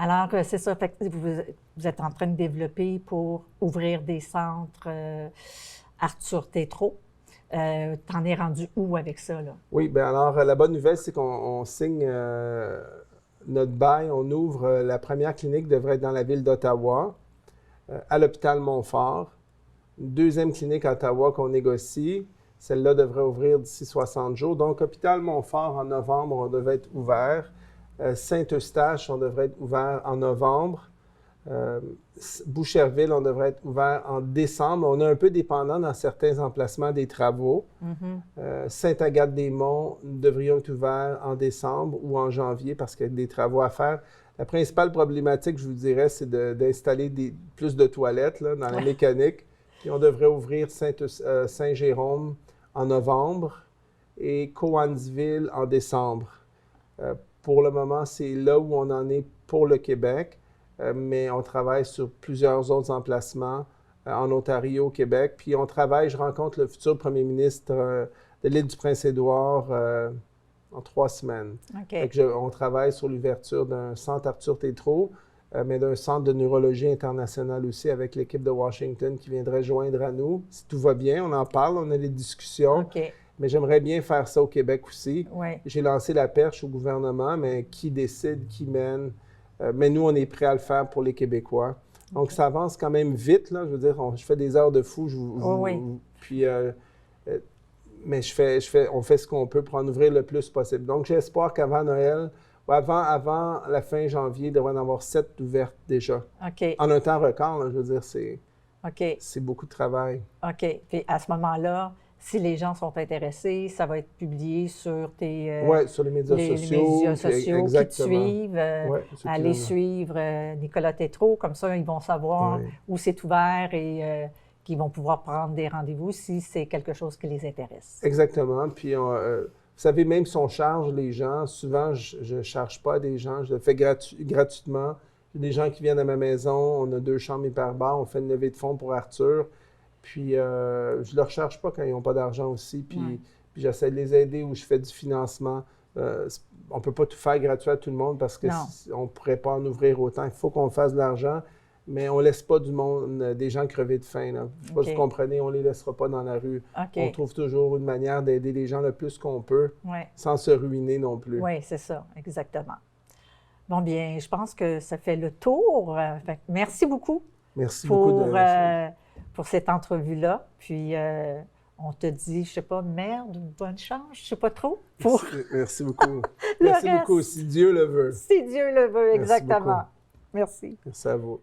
Alors, c'est ça, fait que vous êtes en train de développer pour ouvrir des centres Arthur Tétrault. T'en es rendu où avec ça, là? Oui, bien alors, la bonne nouvelle, c'est qu'on signe notre bail. On ouvre, la première clinique devrait être dans la ville d'Ottawa, à l'hôpital Montfort. Une deuxième clinique à Ottawa qu'on négocie. Celle-là devrait ouvrir d'ici 60 jours. Donc, hôpital Montfort, en novembre, on devait être ouvert. Saint-Eustache, on devrait être ouvert en novembre. Boucherville, on devrait être ouvert en décembre. On est un peu dépendant dans certains emplacements des travaux. Sainte-Agathe-des-Monts, nous devrions être ouverts en décembre ou en janvier parce qu'il y a des travaux à faire. La principale problématique, je vous dirais, c'est d'installer plus de toilettes là, dans la mécanique. Puis on devrait ouvrir Saint-Jérôme en novembre et Cowansville en décembre. Pour le moment, c'est là où on en est pour le Québec, mais on travaille sur plusieurs autres emplacements en Ontario, au Québec. Puis on travaille, je rencontre le futur premier ministre de l'île du Prince-Édouard en 3 semaines. OK. On travaille sur l'ouverture d'un centre Arthur Tétrault, mais d'un centre de neurologie international aussi avec l'équipe de Washington qui viendrait joindre à nous. Si tout va bien, on en parle, on a des discussions. OK. Mais j'aimerais bien faire ça au Québec aussi. Oui. J'ai lancé la perche au gouvernement, mais qui décide, qui mène? Mais nous, on est prêts à le faire pour les Québécois. Donc, ça avance quand même vite, là. Je veux dire, je fais des heures de fou. Puis, mais on fait ce qu'on peut pour en ouvrir le plus possible. Donc, j'ai espoir qu'avant Noël, ou avant la fin janvier, il devrait en avoir 7 ouvertes déjà. OK. En un temps record, là, je veux dire, OK. c'est beaucoup de travail. OK. Puis à ce moment-là, si les gens sont intéressés, ça va être publié sur tes... Oui, sur les médias sociaux. médias sociaux qui te suivent. Ouais, aller suivre Nicolas Tétrault, comme ça, ils vont savoir où c'est ouvert et qu'ils vont pouvoir prendre des rendez-vous si c'est quelque chose qui les intéresse. Exactement. Puis, vous savez, même si on charge les gens, souvent, je ne charge pas des gens, je le fais gratuitement. J'ai des gens qui viennent à ma maison, on a 2 chambres hyperbares, on fait une levée de fonds pour Arthur. Puis, je ne leur charge pas quand ils n'ont pas d'argent aussi. Puis, j'essaie de les aider où je fais du financement. On ne peut pas tout faire gratuit à tout le monde parce qu'on ne pourrait pas en ouvrir autant. Il faut qu'on fasse de l'argent, mais on ne laisse pas des gens crever de faim. Là. Je ne sais pas si vous comprenez, on ne les laissera pas dans la rue. On trouve toujours une manière d'aider les gens le plus qu'on peut sans se ruiner non plus. Oui, c'est ça, exactement. Bon, bien, je pense que ça fait le tour. Merci beaucoup. Merci beaucoup pour cette entrevue-là. Puis, on te dit, je ne sais pas, merde ou bonne chance, je ne sais pas trop. Merci beaucoup. Merci beaucoup, si Dieu le veut. Si Dieu le veut, exactement. Merci à vous.